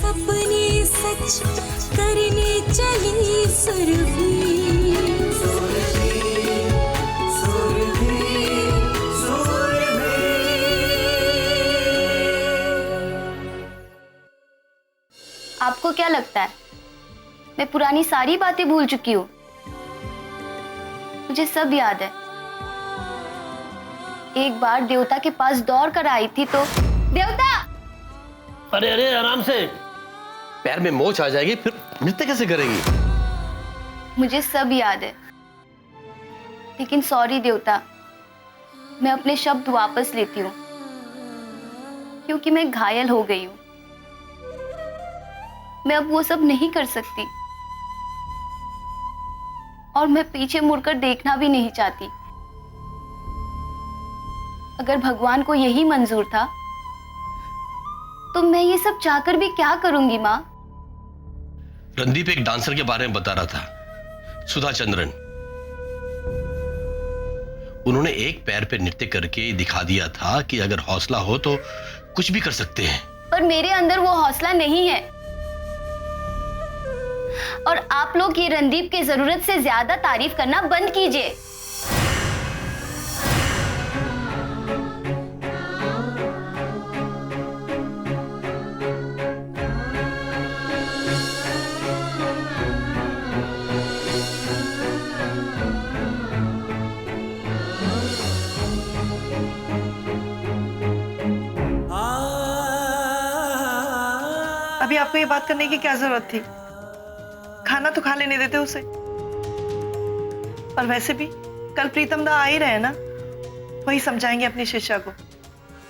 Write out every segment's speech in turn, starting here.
सपने सच करने चली सुरभि। आपको क्या लगता है मैं पुरानी सारी बातें भूल चुकी हूँ? मुझे सब याद है। एक बार देवता के पास दौड़ कर आई थी तो देवता। अरे अरे आराम से, पैर में मोच आ जाएगी, फिर नृत्य कैसे करेगी? मुझे सब याद है, लेकिन सॉरी देवता, मैं अपने शब्द वापस लेती हूँ क्योंकि मैं घायल हो गई हूँ। मैं अब वो सब नहीं कर सकती और मैं पीछे मुड़कर देखना भी नहीं चाहती। अगर भगवान को यही मंजूर था तो मैं ये सब चाहकर भी क्या करूंगी माँ? रणदीप एक डांसर के बारे में बता रहा था, सुधा चंद्रन। उन्होंने एक पैर पे नृत्य करके दिखा दिया था कि अगर हौसला हो तो कुछ भी कर सकते हैं। पर मेरे अंदर वो हौसला नहीं है और आप लोग ये रणदीप की जरूरत से ज्यादा तारीफ करना बंद कीजिए। अभी आपको ये बात करने की क्या जरूरत थी? खाना तो खा लेने देते उसे। और वैसे भी कल प्रीतम दा आ ही रहे ना, वही समझाएंगे अपनी शिष्या को।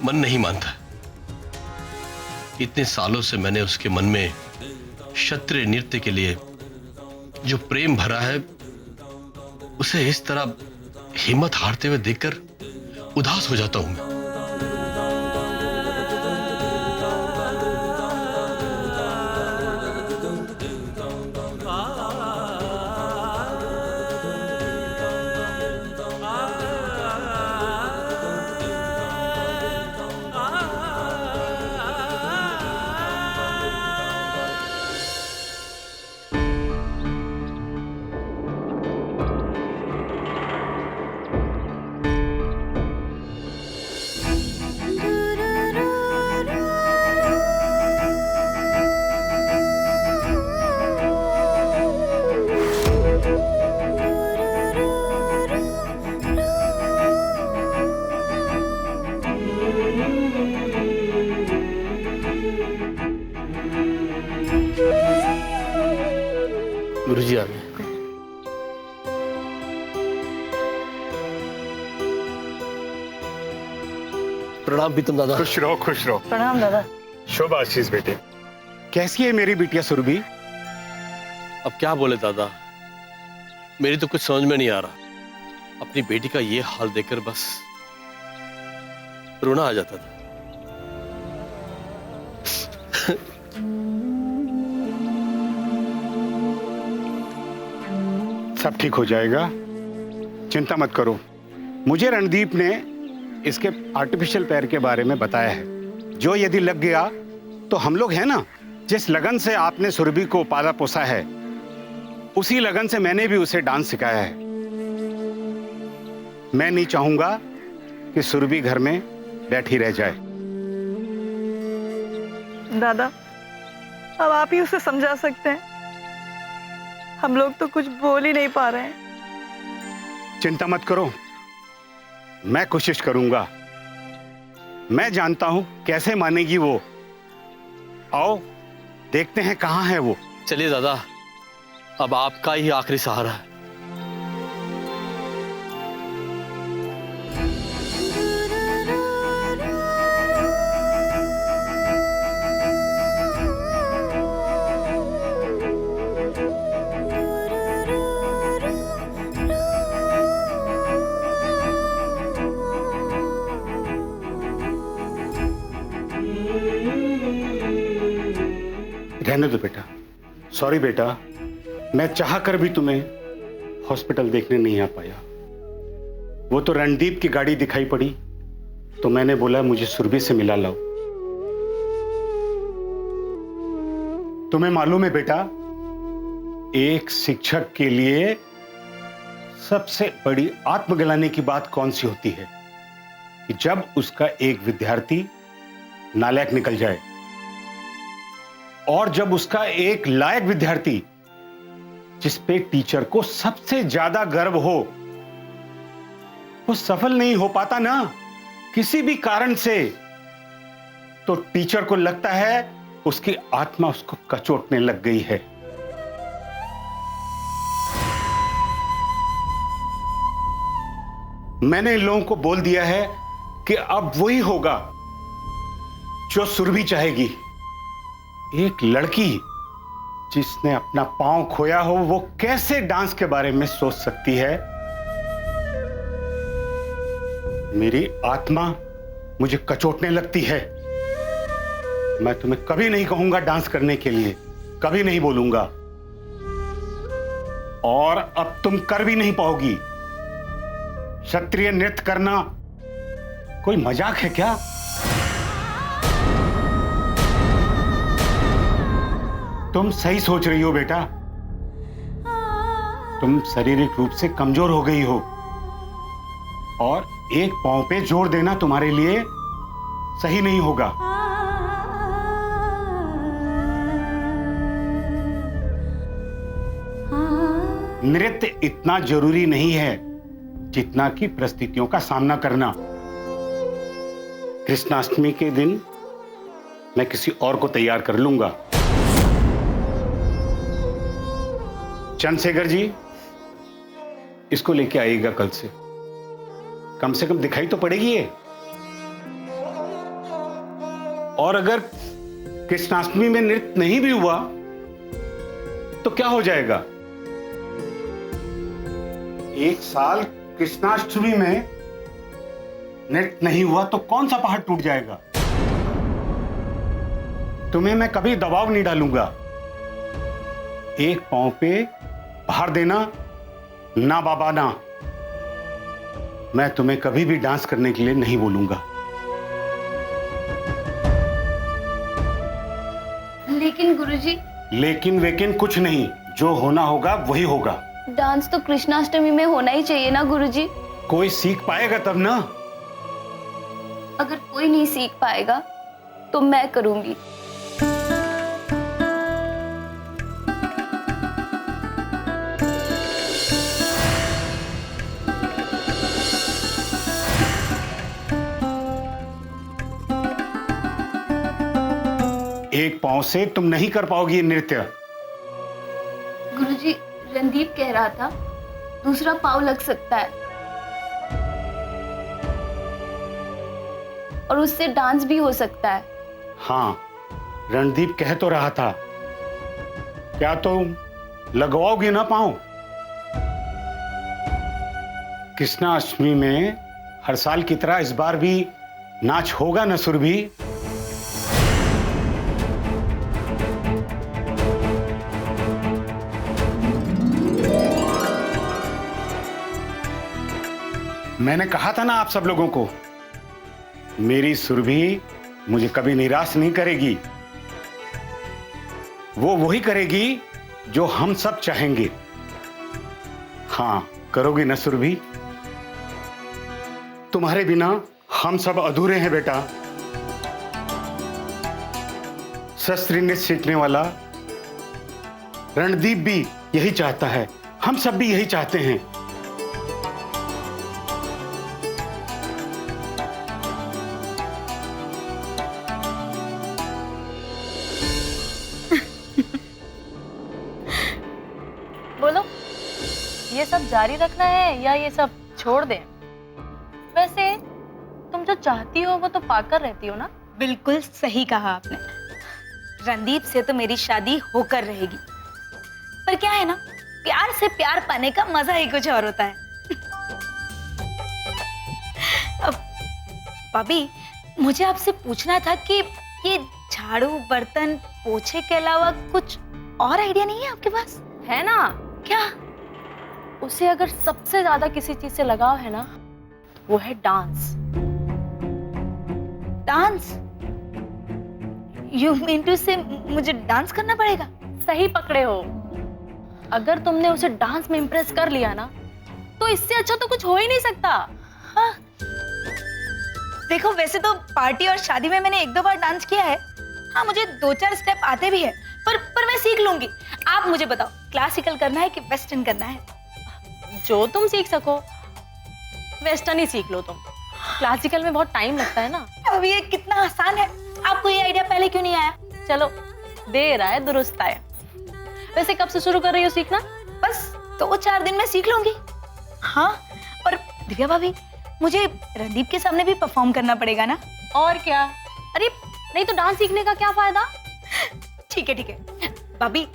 मन नहीं मानता। इतने सालों से मैंने उसके मन में क्षत्रिय नृत्य के लिए जो प्रेम भरा है, उसे इस तरह हिम्मत हारते हुए देखकर उदास हो जाता हूं मैं। गुरुजी आ गए। प्रणाम प्रीतम दादा। खुश रहो खुश रहो। प्रणाम दादा। शुभ आशीष बेटे। कैसी है मेरी बिटिया सुरभि? अब क्या बोले दादा, मेरी तो कुछ समझ में नहीं आ रहा। अपनी बेटी का ये हाल देखकर बस रोना आ जाता था। सब ठीक हो जाएगा, चिंता मत करो। मुझे रणदीप ने इसके आर्टिफिशियल पैर के बारे में बताया है, जो यदि लग गया तो हम लोग हैं ना, जिस लगन से आपने सुरभि को पाला पोसा है, उसी लगन से मैंने भी उसे डांस सिखाया है। मैं नहीं चाहूंगा कि सुरभि घर में बैठी रह जाए। दादा, अब आप ही उसे समझा सकते हैं, हम लोग तो कुछ बोल ही नहीं पा रहे हैं। चिंता मत करो, मैं कोशिश करूंगा। मैं जानता हूं कैसे मानेगी वो। आओ देखते हैं कहां है वो। चलिए दादा, अब आपका ही आखिरी सहारा है। रहने दो बेटा। सॉरी बेटा, मैं चाह कर भी तुम्हें हॉस्पिटल देखने नहीं आ पाया। वो तो रणदीप की गाड़ी दिखाई पड़ी तो मैंने बोला मुझे सुरभि से मिला लाओ। तुम्हें मालूम है बेटा, एक शिक्षक के लिए सबसे बड़ी आत्मग्लानि की बात कौन सी होती है कि जब उसका एक विद्यार्थी नालायक निकल जाए और जब उसका एक लायक विद्यार्थी जिस पे टीचर को सबसे ज्यादा गर्व हो वो सफल नहीं हो पाता ना किसी भी कारण से, तो टीचर को लगता है उसकी आत्मा उसको कचोटने लग गई है। मैंने इन लोगों को बोल दिया है कि अब वही होगा जो सुरभि चाहेगी। एक लड़की जिसने अपना पांव खोया हो वो कैसे डांस के बारे में सोच सकती है? मेरी आत्मा मुझे कचोटने लगती है। मैं तुम्हें कभी नहीं कहूंगा डांस करने के लिए, कभी नहीं बोलूंगा, और अब तुम कर भी नहीं पाओगी। क्षत्रिय नृत्य करना कोई मजाक है क्या? तुम सही सोच रही हो बेटा, तुम शारीरिक रूप से कमजोर हो गई हो और एक पांव पे जोर देना तुम्हारे लिए सही नहीं होगा। नृत्य इतना जरूरी नहीं है जितना कि परिस्थितियों का सामना करना। कृष्णाष्टमी के दिन मैं किसी और को तैयार कर लूंगा। चंद्रशेखर जी, इसको लेके आइएगा कल से, कम से कम दिखाई तो पड़ेगी ये। और अगर कृष्णाष्टमी में नृत्य नहीं भी हुआ तो क्या हो जाएगा? एक साल कृष्णाष्टमी में नृत्य नहीं हुआ तो कौन सा पहाड़ टूट जाएगा? तुम्हें मैं कभी दबाव नहीं डालूंगा। एक पांव पे भार देना ना बाबा ना, मैं तुम्हें कभी भी डांस करने के लिए नहीं बोलूंगा। लेकिन गुरुजी। लेकिन वेकिन कुछ नहीं, जो होना होगा वही होगा। डांस तो कृष्णाष्टमी में होना ही चाहिए ना गुरुजी। कोई सीख पाएगा तब ना। अगर कोई नहीं सीख पाएगा तो मैं करूंगी। एक पांव से तुम नहीं कर पाओगी ये नृत्य। गुरुजी, रणदीप कह रहा था दूसरा पाव लग सकता है और उससे डांस भी हो सकता है। हाँ, रणदीप कह तो रहा था। क्या तुम लगवाओगी ना पांव? कृष्णाष्टमी में हर साल की तरह इस बार भी नाच होगा ना सुरभि? मैंने कहा था ना आप सब लोगों को, मेरी सुरभि मुझे कभी निराश नहीं करेगी। वो वही करेगी जो हम सब चाहेंगे। हाँ, करोगी ना सुरभि? तुम्हारे बिना हम सब अधूरे हैं बेटा। शस्त्र नृत्य सीखने वाला रणदीप भी यही चाहता है, हम सब भी यही चाहते हैं। बोलो, ये सब जारी रखना है या ये सब छोड़ दें? वैसे तुम जो चाहती हो वो तो पाकर रहती हो ना? बिल्कुल सही कहा आपने। रणदीप से तो मेरी शादी होकर रहेगी, पर क्या है ना, प्यार से प्यार पाने का मजा ही कुछ और होता है। अब भाभी, मुझे आपसे पूछना था कि ये झाड़ू, बर्तन, पोछे के अलावा कुछ और आइडिया नहीं है आपके पास? है ना। क्या? उसे अगर सबसे ज्यादा किसी चीज से लगाव है ना, वो है dance. Dance? You mean to say मुझे डांस करना पड़ेगा? सही पकड़े हो। अगर तुमने उसे डांस में इम्प्रेस कर लिया ना, तो इससे अच्छा तो कुछ हो ही नहीं सकता। हाँ। देखो वैसे तो पार्टी और शादी में मैंने 1-2 बार डांस किया है। हाँ, मुझे 2-4 स्टेप आते भी है, पर मैं सीख लूंगी। आप मुझे बताओ, क्लासिकल करना है कि वेस्टर्न करना है? जो तुम सीख सको। वेस्टर्न ही सीख लो तुम, क्लासिकल में बहुत टाइम लगता है ना। अब ये कितना आसान है, आपको ये आइडिया पहले क्यों नहीं आया? चलो, देर आए दुरुस्त आए। वैसे कब से शुरू कर रही हो सीखना? बस 2-4 दिन में सीख लूंगी। हाँ, और दिव्या भाभी, मुझे रणदीप के सामने भी परफॉर्म करना पड़ेगा ना? और क्या। अरे नहीं तो डांस सीखने का क्या फायदा। ठीक है भाभी,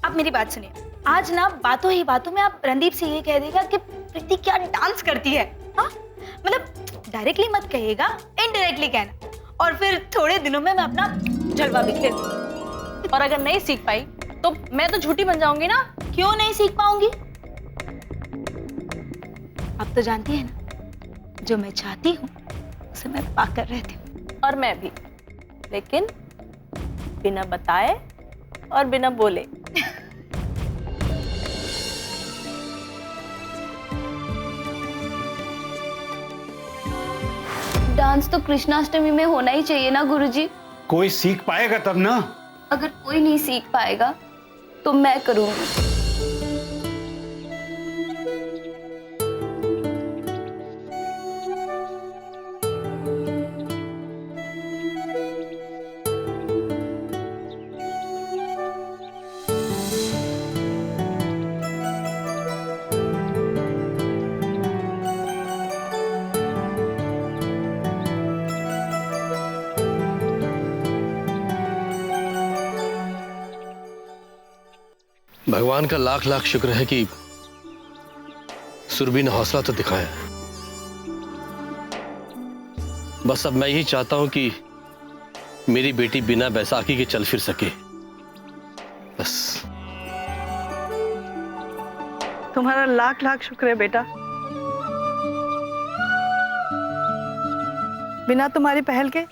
आप मेरी बात सुनिए। आज ना बातों ही बातों में आप रणदीप से ये कह देगा कि प्रीति क्या डांस करती है। हाँ, मतलब डायरेक्टली मत कहिएगा, इनडायरेक्टली कहना, और फिर थोड़े दिनों में मैं अपना जलवा बिखेर दूंगी। और अगर नहीं सीख पाई तो मैं तो झूठी बन जाऊंगी ना। क्यों नहीं सीख पाऊंगी? आप तो जानती है ना, जो मैं चाहती हूँ उसे मैं पाकर रहती हूँ। और मैं भी, लेकिन बिना बताए और बिना बोले। डांस तो कृष्णाष्टमी में होना ही चाहिए ना गुरुजी। कोई सीख पाएगा तब ना। अगर कोई नहीं सीख पाएगा तो मैं करूंगी। भगवान का लाख लाख शुक्र है कि सुरभि ने हौसला तो दिखाया। बस अब मैं यही चाहता हूं कि मेरी बेटी बिना बैसाखी के चल फिर सके, बस। तुम्हारा लाख लाख शुक्र है बेटा। बिना तुम्हारी पहल के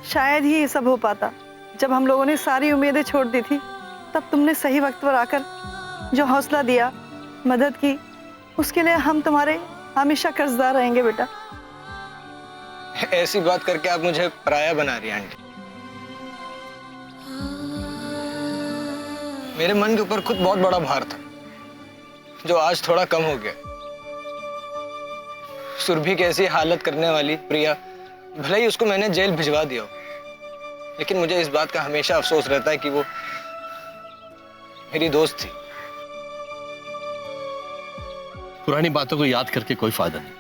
शायद ही ये सब हो पाता। जब हम लोगों ने सारी उम्मीदें छोड़ दी थी, तब तुमने सही वक्त पर आकर जो हौसला दिया, मदद की, उसके लिए हम तुम्हारे हमेशा कर्जदार रहेंगे बेटा। ऐसी बात करके आप मुझे पराया बना रही हैं आंटी। मेरे मन के ऊपर खुद बहुत बड़ा भार था, जो आज थोड़ा कम हो गया। सुरभि की ऐसी हालत करने वाली प्रिया, भले ही उसको मैंने जेल भिजवा दिया हो, लेकिन मुझे इस बात का हमेशा अफसोस रहता है कि वो मेरी दोस्त थी। पुरानी बातों को याद करके कोई फायदा नहीं।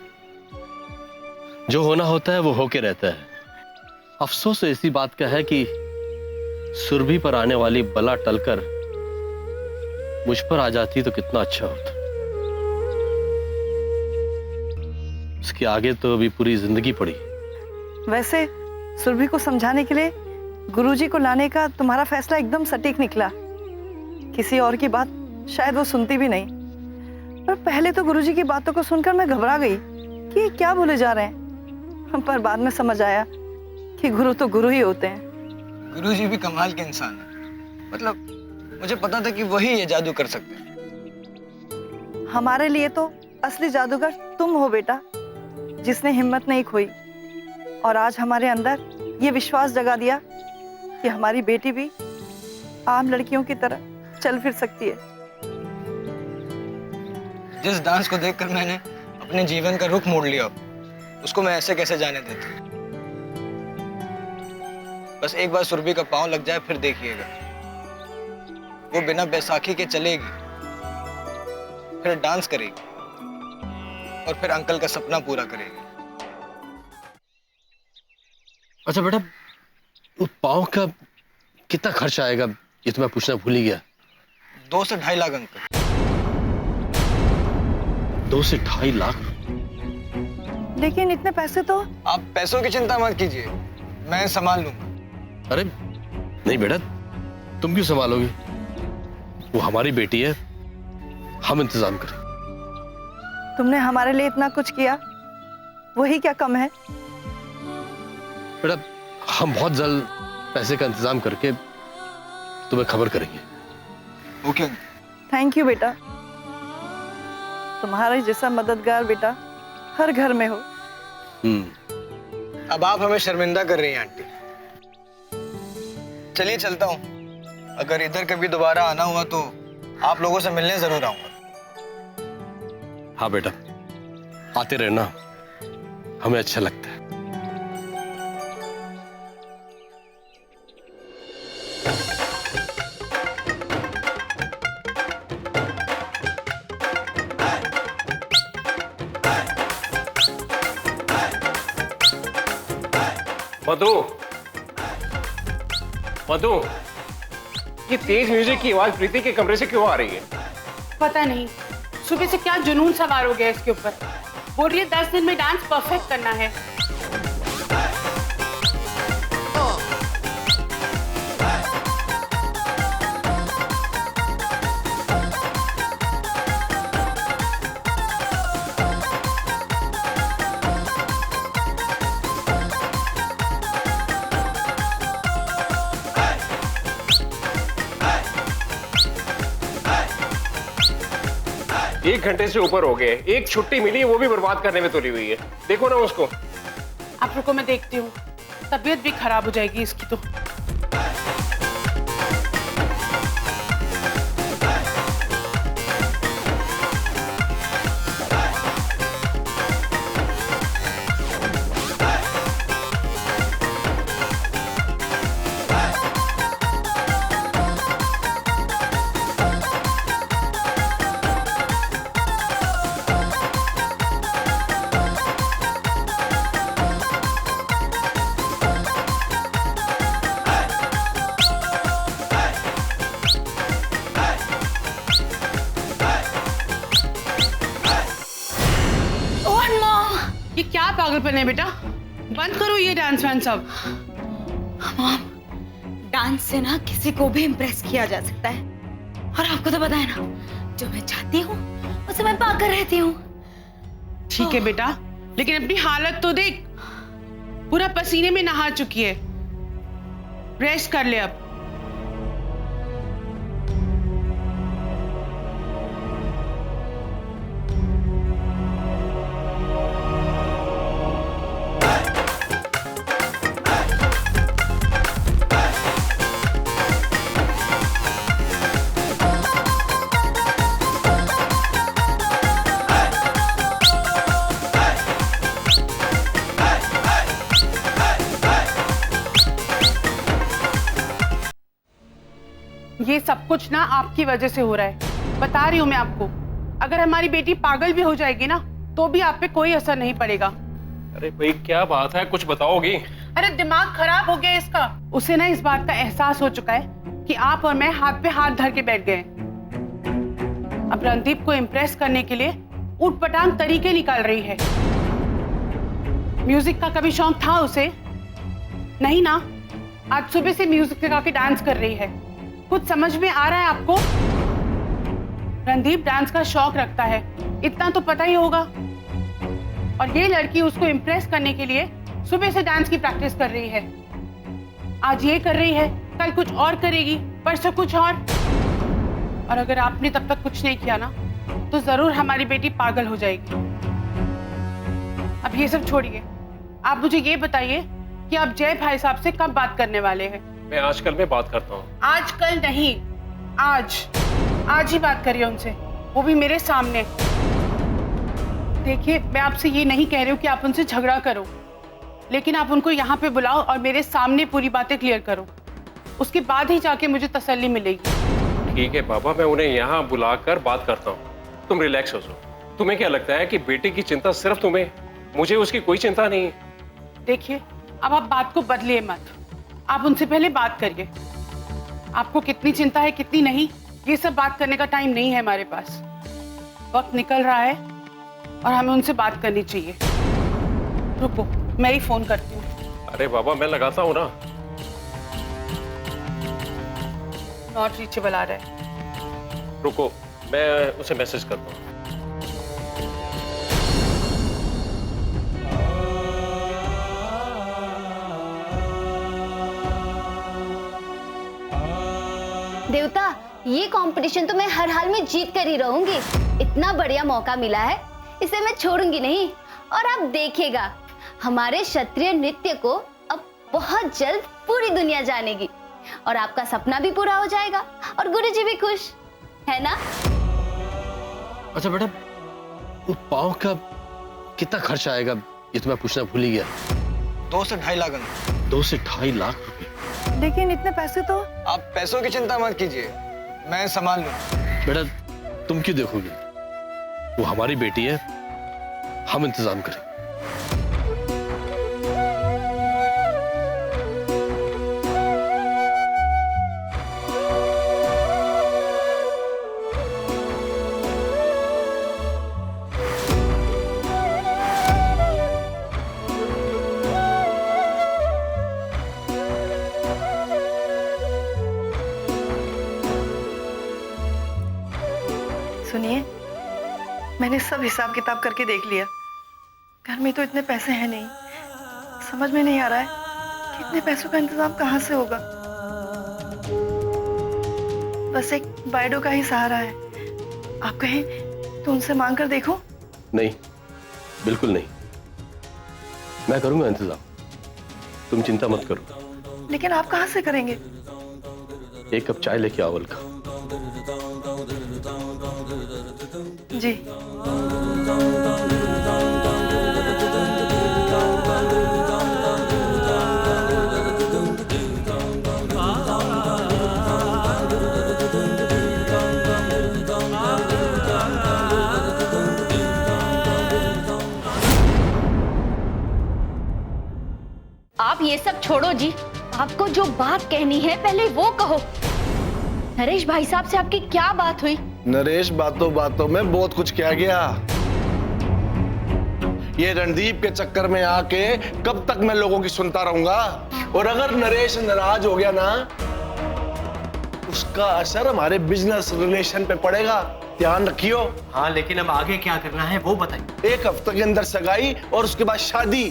जो होना होता है वो होके रहता है। अफसोस इसी बात का है कि सुरभि पर आने वाली बला टलकर मुझ पर आ जाती तो कितना अच्छा होता। इसके आगे तो अभी पूरी जिंदगी पड़ी। वैसे सुरभि को समझाने के लिए गुरुजी को लाने का तुम्हारा फैसला एकदम सटीक निकला। किसी और की बात शायद वो सुनती भी नहीं, पर पहले तो गुरुजी की बातों को सुनकर मैं घबरा गई कि ये क्या बोले जा रहे हैं, पर बाद में समझ आया कि गुरु तो गुरु ही होते हैं। गुरुजी भी कमाल के इंसान है। मतलब मुझे पता था कि वही ये जादू कर सकते हैं। हमारे लिए तो असली जादूगर तुम हो बेटा, जिसने हिम्मत नहीं खोई और आज हमारे अंदर ये विश्वास जगा दिया कि हमारी बेटी भी आम लड़कियों की तरह चल फिर सकती है। जिस डांस को देखकर मैंने अपने जीवन का रुख मोड़ लिया, उसको मैं ऐसे कैसे जाने देता। बस एक बार सुरभि का पांव लग जाए, फिर देखिएगा, वो बिना बैसाखी के चलेगी, फिर डांस करेगी और फिर अंकल का सपना पूरा करेगी। अच्छा बेटा, वो पाँव का कितना खर्च आएगा, ये तो मैं पूछना भूल ही गया। 2 से 2.5 लाख अंकल। 2 से 2.5 लाख? लेकिन इतने पैसे तो। आप पैसों की चिंता मत कीजिए, मैं संभाल लूंगा। अरे नहीं बेटा, तुम क्यों संभालोगे? वो हमारी बेटी है, हम इंतजाम करें। तुमने हमारे लिए इतना कुछ किया, वही क्या कम है? बेटा हम बहुत जल्द पैसे का इंतजाम करके तुम्हें खबर करेंगे। ओके। थैंक यू बेटा, तुम्हारे जैसा मददगार बेटा हर घर में हो। अब आप हमें शर्मिंदा कर रही हैं आंटी। चलिए चलता हूँ, अगर इधर कभी दोबारा आना हुआ तो आप लोगों से मिलने जरूर आऊंगा। हाँ बेटा, आते रहना, हमें अच्छा लगता है। मधु, मधु, ये तेज म्यूजिक की आवाज प्रीति के कमरे से क्यों आ रही है? पता नहीं, सुबह से क्या जुनून सवार हो गया इसके ऊपर। बोल रही है 10 दिन में डांस परफेक्ट करना है। एक घंटे से ऊपर हो गए, एक छुट्टी मिली वो भी बर्बाद करने में तुली हुई है। देखो ना उसको। आप रुको, मैं देखती हूँ, तबीयत भी खराब हो जाएगी इसकी तो। ये क्या पागलपन है बेटा, बंद करो ये डांस वांस सब। मॉम, डांस से ना किसी को भी इम्प्रेस किया जा सकता है, और आपको तो पता है ना, जो मैं चाहती हूँ उसे मैं पाकर रहती हूँ। ठीक है बेटा, लेकिन अपनी हालत तो देख, पूरा पसीने में नहा चुकी है। रेस्ट कर ले अब। ये सब कुछ ना आपकी वजह से हो रहा है, बता रही हूँ मैं आपको। अगर हमारी बेटी पागल भी हो जाएगी ना तो भी आप पे कोई असर नहीं पड़ेगा। अरे भाई क्या बात है, कुछ बताओगी? अरे दिमाग खराब हो गया इसका। उसे ना इस बात का एहसास हो चुका है कि आप और मैं हाथ पे हाथ धर के बैठ गए। अब रणदीप को इम्प्रेस करने के लिए ऊटपटांग तरीके निकाल रही है। म्यूजिक का कभी शौक था उसे? नहीं ना, आज सुबह से म्यूजिक लगा के डांस कर रही है। कुछ समझ में आ रहा है आपको? रणदीप डांस का शौक रखता है, इतना तो पता ही होगा। और ये लड़की उसको इम्प्रेस करने के लिए सुबह से डांस की प्रैक्टिस कर रही है। आज ये कर रही है, कल कुछ और करेगी, परसों कुछ और अगर आपने तब तक कुछ नहीं किया ना तो जरूर हमारी बेटी पागल हो जाएगी। अब ये सब छोड़िए, आप मुझे ये बताइए कि आप जय भाई साहब से कब बात करने वाले हैं? मैं आजकल में बात करता हूँ। आजकल नहीं, आज ही बात करिए उनसे, वो भी मेरे सामने। देखिए, मैं आपसे ये नहीं कह रही हूँ कि आप उनसे झगड़ा करो, लेकिन आप उनको यहाँ पे बुलाओ और मेरे सामने पूरी बातें क्लियर करो। उसके बाद ही जाके मुझे तसल्ली मिलेगी। ठीक है बाबा, मैं उन्हें यहाँ बुलाकर बात करता हूँ। तुम रिलैक्स हो जाओ। तुम्हें क्या लगता है कि बेटे की चिंता सिर्फ तुम्हें, मुझे उसकी कोई चिंता नहीं है? देखिए, अब आप बात को बदलिए मत, आप उनसे पहले बात करिए। आपको कितनी चिंता है कितनी नहीं, ये सब बात करने का टाइम नहीं है हमारे पास। वक्त निकल रहा है और हमें उनसे बात करनी चाहिए। रुको, मैं ही फोन करती हूँ। अरे बाबा, मैं लगाता हूँ ना। नॉट रीचेबल आ रहा है। रुको, मैं उसे मैसेज करता हूँ। देवता, ये कंपटीशन तो मैं हर हाल में जीत कर ही रहूंगी। इतना बढ़िया मौका मिला है, इसे मैं छोड़ूंगी नहीं। और आप देखिएगा, हमारे क्षत्रिय नृत्य को अब बहुत जल्द पूरी दुनिया जानेगी और आपका सपना भी पूरा हो जाएगा और गुरुजी भी खुश, है ना? अच्छा बेटा, पाँव का कितना खर्च आएगा ये तो मैं पूछना भूल ही गया। 2 से 2.5 लाख अंकल। 2 से 2.5 लाख रुपए? लेकिन इतने पैसे तो। आप पैसों की चिंता मत कीजिए, मैं संभाल लूं। बेटा तुम क्यों देखोगे, वो हमारी बेटी है, हम इंतजाम करें। सुनिए, मैंने सब हिसाब किताब करके देख लिया। घर में तो इतने पैसे हैं नहीं, समझ में नहीं आ रहा है कि इतने पैसों का इंतजाम कहाँ से होगा। बस एक बायडो का ही सहारा है। आप कहें तो उनसे मांग कर देखो। नहीं, बिल्कुल नहीं, मैं करूंगा इंतजाम, तुम चिंता मत करो। लेकिन आप कहाँ से करेंगे? 1 कप चाय लेके आओ अलका। जी। आप ये सब छोड़ो जी, आपको जो बात कहनी है पहले वो कहो। नरेश भाई साहब से आपकी क्या बात हुई? नरेश बातों बातों में बहुत कुछ कह गया। ये रणदीप के चक्कर में आके कब तक मैं लोगों की सुनता रहूंगा? और अगर नरेश नाराज हो गया ना, उसका असर हमारे बिजनेस रिलेशन पे पड़ेगा, ध्यान रखियो। हाँ, लेकिन अब आगे क्या करना है वो बताइए। 1 हफ्ते के अंदर सगाई और उसके बाद शादी।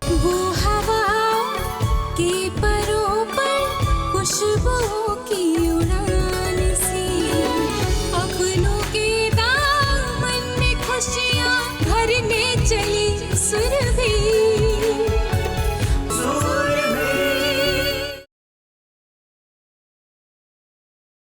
वो हवा के परों पर खुशबू की उड़ान सी, अपनों के दामन में खुशियां भरने चली।